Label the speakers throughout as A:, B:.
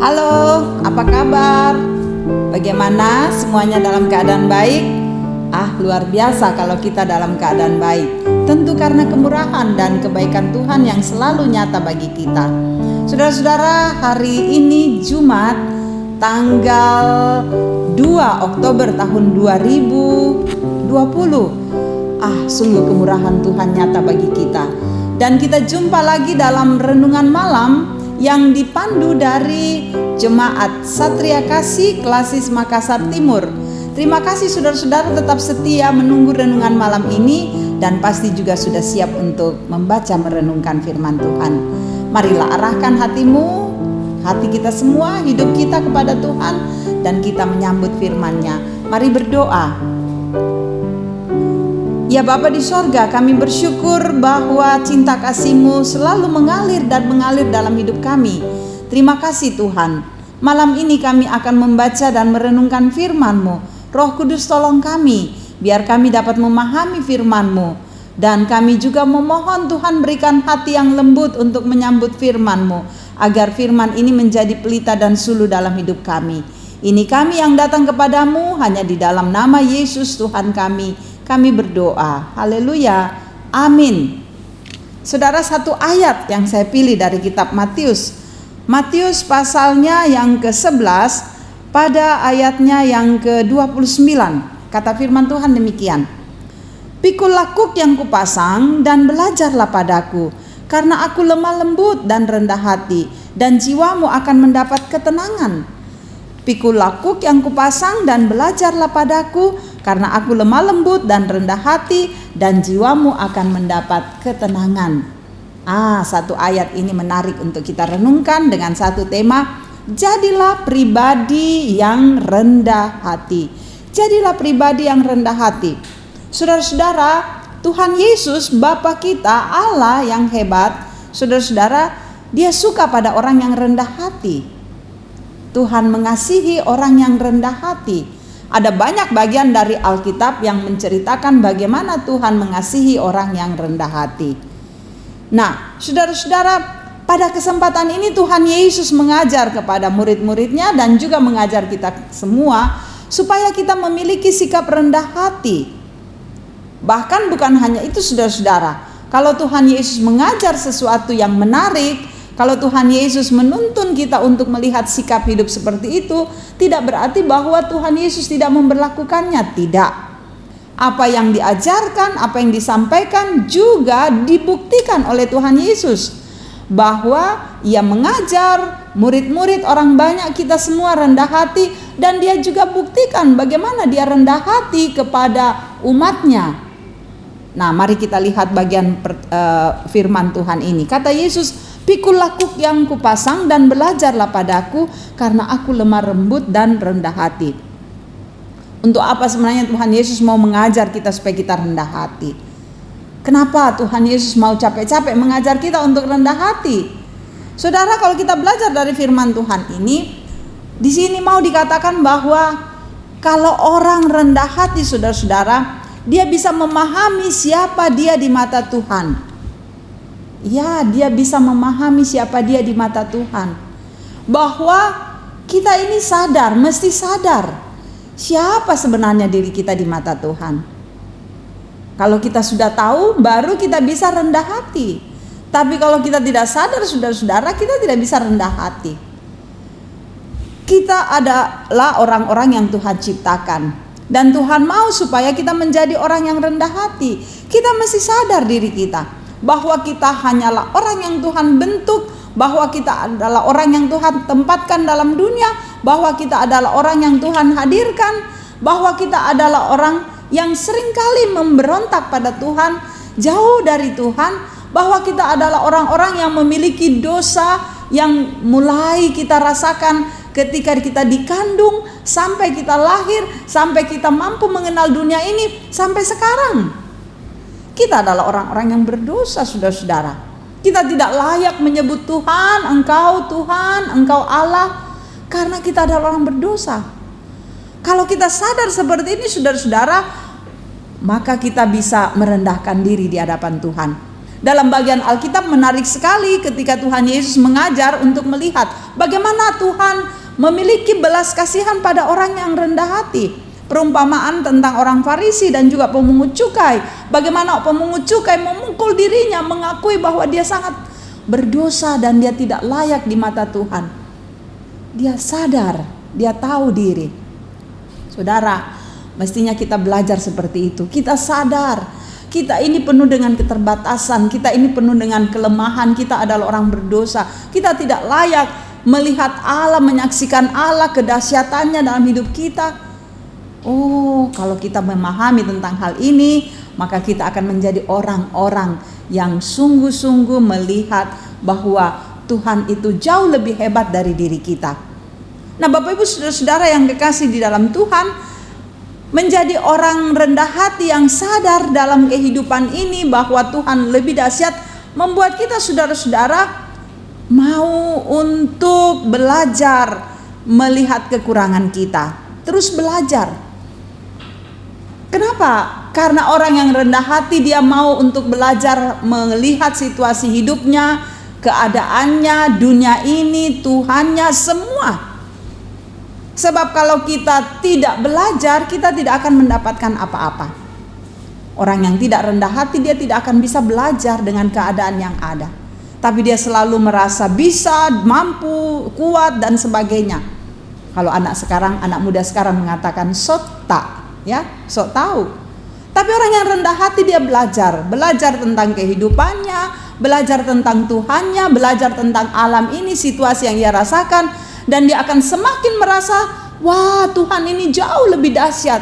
A: Halo, apa kabar? Bagaimana semuanya dalam keadaan baik? Luar biasa kalau kita dalam keadaan baik. Tentu karena kemurahan dan kebaikan Tuhan yang selalu nyata bagi kita. Saudara-saudara, hari ini Jumat tanggal 2 Oktober tahun 2020. Sungguh kemurahan Tuhan nyata bagi kita. Dan kita jumpa lagi dalam renungan malam yang dipandu dari Jemaat Satria Kasih Klasis Makassar Timur. Terima kasih saudara-saudara tetap setia menunggu renungan malam ini dan pasti juga sudah siap untuk membaca merenungkan firman Tuhan. Marilah arahkan hatimu, hati kita semua, hidup kita kepada Tuhan dan kita menyambut firman-Nya. Mari berdoa. Ya Bapa di sorga, kami bersyukur bahwa cinta kasih-Mu selalu mengalir dan mengalir dalam hidup kami. Terima kasih Tuhan. Malam ini kami akan membaca dan merenungkan firman-Mu. Roh Kudus tolong kami, biar kami dapat memahami firman-Mu. Dan kami juga memohon Tuhan berikan hati yang lembut untuk menyambut firman-Mu, agar firman ini menjadi pelita dan suluh dalam hidup kami. Ini kami yang datang kepadamu hanya di dalam nama Yesus Tuhan kami berdoa. Haleluya. Amin. Saudara, satu ayat yang saya pilih dari kitab Matius. Matius pasalnya yang ke-11 pada ayatnya yang ke-29. Kata firman Tuhan demikian. Pikul lakuk yang kupasang dan belajarlah padaku, karena aku lemah lembut dan rendah hati, dan jiwamu akan mendapat ketenangan. Pikul lakuk yang kupasang dan belajarlah padaku, karena aku lemah lembut dan rendah hati, dan jiwamu akan mendapat ketenangan. Satu ayat ini menarik untuk kita renungkan dengan satu tema. Jadilah pribadi yang rendah hati. Jadilah pribadi yang rendah hati. Saudara-saudara, Tuhan Yesus Bapa kita, Allah yang hebat, saudara-saudara, Dia suka pada orang yang rendah hati. Tuhan mengasihi orang yang rendah hati. Ada banyak bagian dari Alkitab yang menceritakan bagaimana Tuhan mengasihi orang yang rendah hati. Nah, saudara-saudara, pada kesempatan ini Tuhan Yesus mengajar kepada murid-muridnya dan juga mengajar kita semua supaya kita memiliki sikap rendah hati. Bahkan bukan hanya itu saudara-saudara, kalau Tuhan Yesus mengajar sesuatu yang menarik, kalau Tuhan Yesus menuntun kita untuk melihat sikap hidup seperti itu, tidak berarti bahwa Tuhan Yesus tidak memberlakukannya. Tidak. Apa yang diajarkan, apa yang disampaikan juga dibuktikan oleh Tuhan Yesus. Bahwa Ia mengajar murid-murid orang banyak, kita semua rendah hati, dan Dia juga buktikan bagaimana Dia rendah hati kepada umatnya. Nah, mari kita lihat bagian firman Tuhan ini. Kata Yesus, pikul lakuk yang kupasang dan belajarlah padaku, karena aku lemah lembut dan rendah hati. Untuk apa sebenarnya Tuhan Yesus mau mengajar kita supaya kita rendah hati? Kenapa Tuhan Yesus mau capek-capek mengajar kita untuk rendah hati? Saudara, kalau kita belajar dari firman Tuhan ini, di sini mau dikatakan bahwa kalau orang rendah hati, saudara-saudara, dia bisa memahami siapa dia di mata Tuhan. Ya, dia bisa memahami siapa dia di mata Tuhan. Bahwa kita ini sadar, mesti sadar siapa sebenarnya diri kita di mata Tuhan. Kalau kita sudah tahu, baru kita bisa rendah hati. Tapi kalau kita tidak sadar, saudara-saudara, kita tidak bisa rendah hati. Kita adalah orang-orang yang Tuhan ciptakan. Dan Tuhan mau supaya kita menjadi orang yang rendah hati. Kita mesti sadar diri kita, bahwa kita hanyalah orang yang Tuhan bentuk, bahwa kita adalah orang yang Tuhan tempatkan dalam dunia, bahwa kita adalah orang yang Tuhan hadirkan, bahwa kita adalah orang yang seringkali memberontak pada Tuhan, jauh dari Tuhan, bahwa kita adalah orang-orang yang memiliki dosa yang mulai kita rasakan ketika kita dikandung, sampai kita lahir, sampai kita mampu mengenal dunia ini, sampai sekarang. Kita adalah orang-orang yang berdosa, saudara-saudara. Kita tidak layak menyebut Tuhan, Engkau Allah, karena kita adalah orang berdosa. Kalau kita sadar seperti ini, saudara-saudara, maka kita bisa merendahkan diri di hadapan Tuhan. Dalam bagian Alkitab menarik sekali ketika Tuhan Yesus mengajar untuk melihat bagaimana Tuhan memiliki belas kasihan pada orang yang rendah hati. Perumpamaan tentang orang Farisi dan juga pemungut cukai. Bagaimana pemungut cukai memukul dirinya, mengakui bahwa dia sangat berdosa dan dia tidak layak di mata Tuhan. Dia sadar, dia tahu diri. Saudara, mestinya kita belajar seperti itu. Kita sadar, kita ini penuh dengan keterbatasan, kita ini penuh dengan kelemahan, kita adalah orang berdosa. Kita tidak layak melihat Allah, menyaksikan Allah, kedahsyatannya dalam hidup kita. Oh, kalau kita memahami tentang hal ini, maka kita akan menjadi orang-orang yang sungguh-sungguh melihat bahwa Tuhan itu jauh lebih hebat dari diri kita. Nah, Bapak Ibu Saudara-saudara yang kekasih di dalam Tuhan, menjadi orang rendah hati yang sadar dalam kehidupan ini bahwa Tuhan lebih dahsyat, membuat kita saudara-saudara mau untuk belajar melihat kekurangan kita, terus belajar. Kenapa? Karena orang yang rendah hati dia mau untuk belajar melihat situasi hidupnya, keadaannya, dunia ini, Tuhannya, semua. Sebab kalau kita tidak belajar, kita tidak akan mendapatkan apa-apa. Orang yang tidak rendah hati dia tidak akan bisa belajar dengan keadaan yang ada. Tapi dia selalu merasa bisa, mampu, kuat dan sebagainya. Kalau anak muda sekarang mengatakan sok tak. Ya, sok tahu. Tapi orang yang rendah hati dia belajar tentang kehidupannya, belajar tentang Tuhannya, belajar tentang alam ini, situasi yang ia rasakan, dan dia akan semakin merasa, wah, Tuhan ini jauh lebih dahsyat.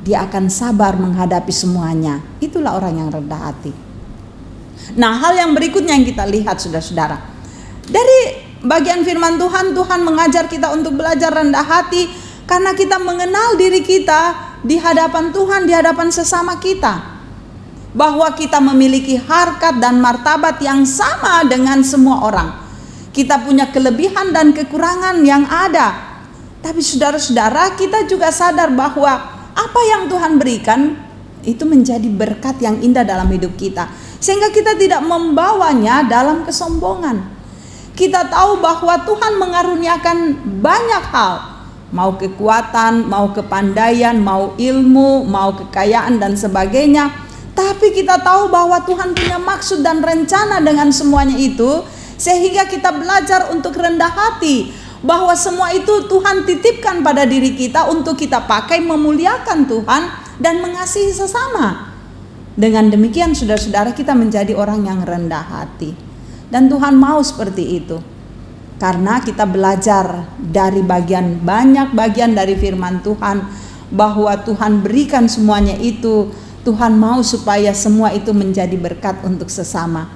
A: Dia akan sabar menghadapi semuanya. Itulah orang yang rendah hati. Nah, hal yang berikutnya yang kita lihat saudara-saudara, dari bagian firman Tuhan, Tuhan mengajar kita untuk belajar rendah hati. Karena kita mengenal diri kita di hadapan Tuhan, di hadapan sesama kita. Bahwa kita memiliki harkat dan martabat yang sama dengan semua orang. Kita punya kelebihan dan kekurangan yang ada. Tapi saudara-saudara, kita juga sadar bahwa apa yang Tuhan berikan itu menjadi berkat yang indah dalam hidup kita. Sehingga kita tidak membawanya dalam kesombongan. Kita tahu bahwa Tuhan mengaruniakan banyak hal. Mau kekuatan, mau kepandaian, mau ilmu, mau kekayaan dan sebagainya. Tapi kita tahu bahwa Tuhan punya maksud dan rencana dengan semuanya itu. Sehingga kita belajar untuk rendah hati. Bahwa semua itu Tuhan titipkan pada diri kita untuk kita pakai memuliakan Tuhan dan mengasihi sesama. Dengan demikian saudara-saudara kita menjadi orang yang rendah hati. Dan Tuhan mau seperti itu. Karena kita belajar dari banyak bagian dari firman Tuhan bahwa Tuhan berikan semuanya itu, Tuhan mau supaya semua itu menjadi berkat untuk sesama.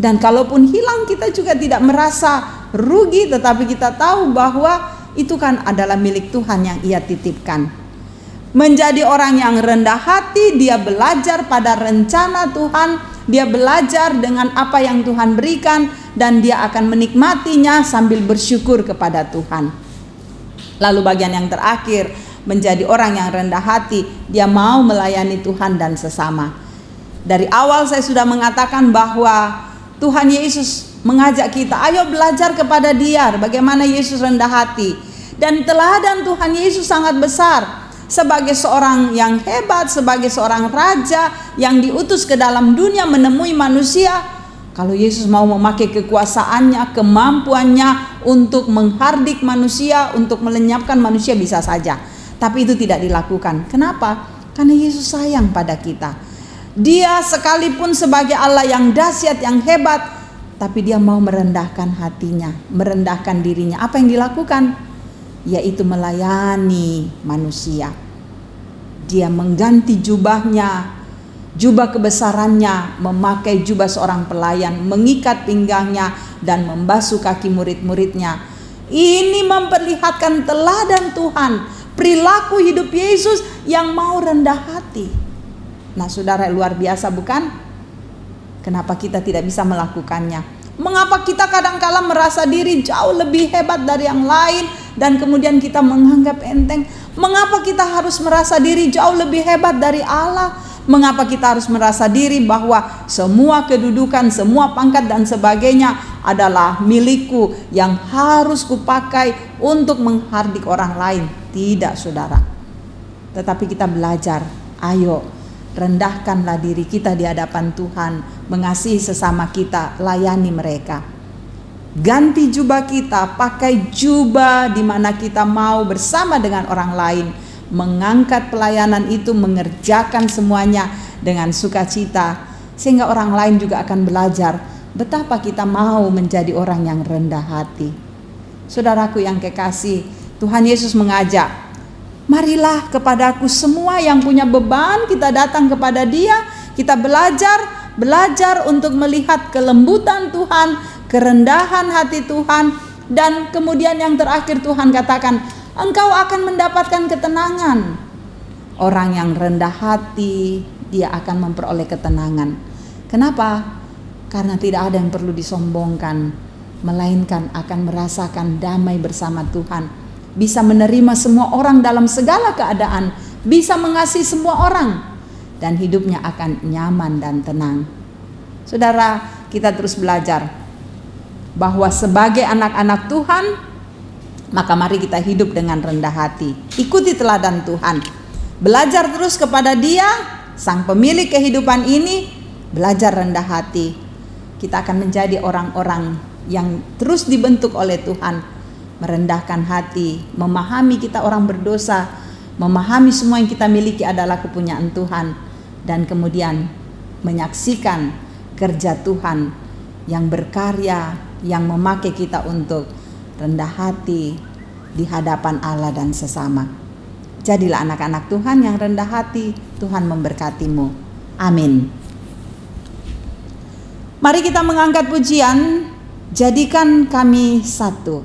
A: Dan kalaupun hilang kita juga tidak merasa rugi, tetapi kita tahu bahwa itu kan adalah milik Tuhan yang Ia titipkan. Menjadi orang yang rendah hati, dia belajar pada rencana Tuhan. Dia belajar dengan apa yang Tuhan berikan dan dia akan menikmatinya sambil bersyukur kepada Tuhan. Lalu bagian yang terakhir, menjadi orang yang rendah hati, dia mau melayani Tuhan dan sesama. Dari awal saya sudah mengatakan bahwa Tuhan Yesus mengajak kita, ayo belajar kepada Dia bagaimana Yesus rendah hati. Dan teladan Tuhan Yesus sangat besar. Sebagai seorang yang hebat, sebagai seorang raja yang diutus ke dalam dunia menemui manusia, kalau Yesus mau memakai kekuasaannya, kemampuannya untuk menghardik manusia, untuk melenyapkan manusia bisa saja. Tapi itu tidak dilakukan. Kenapa? Karena Yesus sayang pada kita. Dia sekalipun sebagai Allah yang dahsyat, yang hebat, tapi dia mau merendahkan hatinya, merendahkan dirinya. Apa yang dilakukan? Yaitu melayani manusia. Dia mengganti jubahnya, jubah kebesarannya, memakai jubah seorang pelayan, mengikat pinggangnya dan membasuh kaki murid-muridnya. Ini memperlihatkan teladan Tuhan, perilaku hidup Yesus yang mau rendah hati. Nah, saudara, luar biasa bukan? Kenapa kita tidak bisa melakukannya? Mengapa kita kadang-kala merasa diri jauh lebih hebat dari yang lain dan kemudian kita menganggap enteng? Mengapa kita harus merasa diri jauh lebih hebat dari Allah? Mengapa kita harus merasa diri bahwa semua kedudukan, semua pangkat dan sebagainya adalah milikku yang harus kupakai untuk menghardik orang lain? Tidak, saudara. Tetapi kita belajar, ayo rendahkanlah diri kita di hadapan Tuhan, mengasihi sesama kita, layani mereka. Ganti jubah kita, pakai jubah di mana kita mau bersama dengan orang lain, mengangkat pelayanan itu, mengerjakan semuanya dengan sukacita, sehingga orang lain juga akan belajar betapa kita mau menjadi orang yang rendah hati. Saudaraku yang kekasih, Tuhan Yesus mengajak, marilah kepadaku semua yang punya beban, kita datang kepada Dia, kita belajar untuk melihat kelembutan Tuhan, kerendahan hati Tuhan, dan kemudian yang terakhir Tuhan katakan, engkau akan mendapatkan ketenangan. Orang yang rendah hati, dia akan memperoleh ketenangan. Kenapa? Karena tidak ada yang perlu disombongkan, melainkan akan merasakan damai bersama Tuhan, bisa menerima semua orang dalam segala keadaan, bisa mengasihi semua orang, dan hidupnya akan nyaman dan tenang. Saudara, kita terus belajar bahwa sebagai anak-anak Tuhan, maka mari kita hidup dengan rendah hati. Ikuti teladan Tuhan, belajar terus kepada Dia, Sang Pemilik kehidupan ini. Belajar rendah hati, kita akan menjadi orang-orang yang terus dibentuk oleh Tuhan, merendahkan hati, memahami kita orang berdosa, memahami semua yang kita miliki adalah kepunyaan Tuhan, dan kemudian menyaksikan kerja Tuhan yang berkarya, yang memakai kita untuk rendah hati di hadapan Allah dan sesama. Jadilah anak-anak Tuhan yang rendah hati. Tuhan memberkatimu. Amin. Mari kita mengangkat pujian, jadikan kami satu.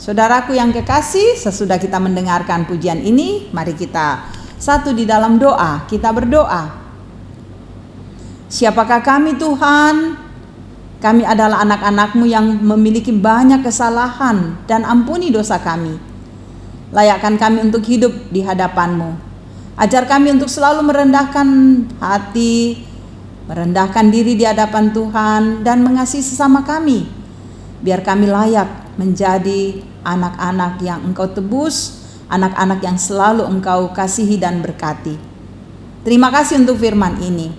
A: Saudaraku yang kekasih, sesudah kita mendengarkan pujian ini, mari kita satu di dalam doa. Kita berdoa. Siapakah kami Tuhan? Kami adalah anak-anak-Mu yang memiliki banyak kesalahan, dan ampuni dosa kami. Layakkan kami untuk hidup di hadapan-Mu. Ajar kami untuk selalu merendahkan hati, merendahkan diri di hadapan Tuhan, dan mengasihi sesama kami. Biar kami layak menjadi anak-anak yang Engkau tebus, anak-anak yang selalu Engkau kasihi dan berkati. Terima kasih untuk firman ini.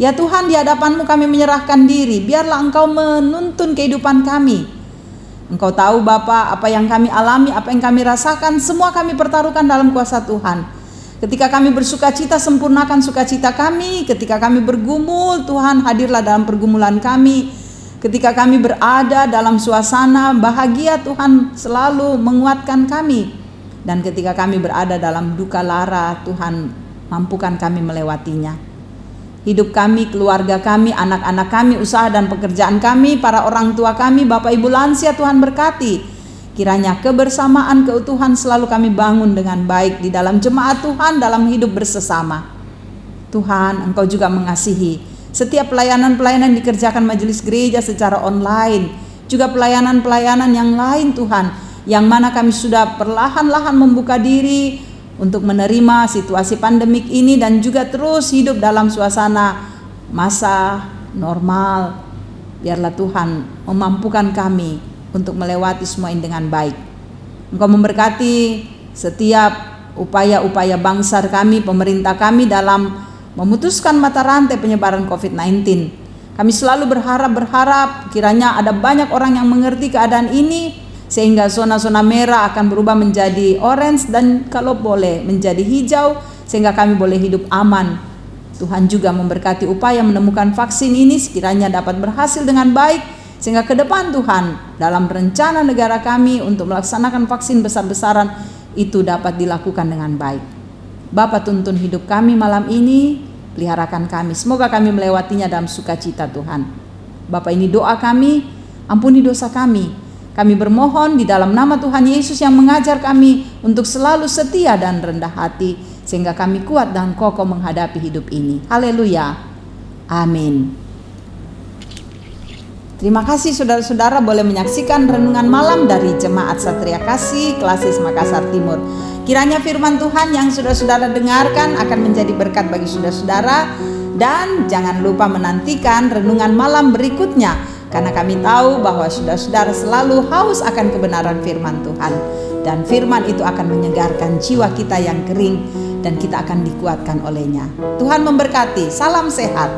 A: Ya Tuhan, di hadapan-Mu kami menyerahkan diri. Biarlah Engkau menuntun kehidupan kami. Engkau tahu Bapa, apa yang kami alami, apa yang kami rasakan, semua kami pertaruhkan dalam kuasa Tuhan. Ketika kami bersuka cita, sempurnakan sukacita kami. Ketika kami bergumul, Tuhan hadirlah dalam pergumulan kami. Ketika kami berada dalam suasana bahagia, Tuhan selalu menguatkan kami. Dan ketika kami berada dalam duka lara, Tuhan mampukan kami melewatinya. Hidup kami, keluarga kami, anak-anak kami, usaha dan pekerjaan kami, para orang tua kami, Bapak Ibu lansia, Tuhan berkati. Kiranya kebersamaan, keutuhan selalu kami bangun dengan baik di dalam jemaat Tuhan, dalam hidup bersesama. Tuhan, Engkau juga mengasihi setiap pelayanan-pelayanan dikerjakan majelis gereja secara online, juga pelayanan-pelayanan yang lain Tuhan, yang mana kami sudah perlahan-lahan membuka diri untuk menerima situasi pandemik ini dan juga terus hidup dalam suasana masa normal. Biarlah Tuhan memampukan kami untuk melewati semua ini dengan baik. Engkau memberkati setiap upaya-upaya bangsa kami, pemerintah kami dalam memutuskan mata rantai penyebaran COVID-19. Kami selalu berharap kiranya ada banyak orang yang mengerti keadaan ini, sehingga zona-zona merah akan berubah menjadi orange dan kalau boleh menjadi hijau, sehingga kami boleh hidup aman. Tuhan juga memberkati upaya menemukan vaksin ini sekiranya dapat berhasil dengan baik, sehingga ke depan Tuhan dalam rencana negara kami untuk melaksanakan vaksin besar-besaran itu dapat dilakukan dengan baik. Bapa, tuntun hidup kami malam ini, peliharakan kami. Semoga kami melewatinya dalam sukacita Tuhan. Bapa, ini doa kami, ampuni dosa kami. Kami bermohon di dalam nama Tuhan Yesus yang mengajar kami untuk selalu setia dan rendah hati, sehingga kami kuat dan kokoh menghadapi hidup ini. Haleluya. Amin. Terima kasih saudara-saudara boleh menyaksikan renungan malam dari Jemaat Satria Kasih Klasis Makassar Timur. Kiranya firman Tuhan yang saudara-saudara dengarkan akan menjadi berkat bagi saudara-saudara, dan jangan lupa menantikan renungan malam berikutnya, karena kami tahu bahwa saudara-saudara selalu haus akan kebenaran firman Tuhan, dan firman itu akan menyegarkan jiwa kita yang kering dan kita akan dikuatkan olehnya. Tuhan memberkati. Salam sehat.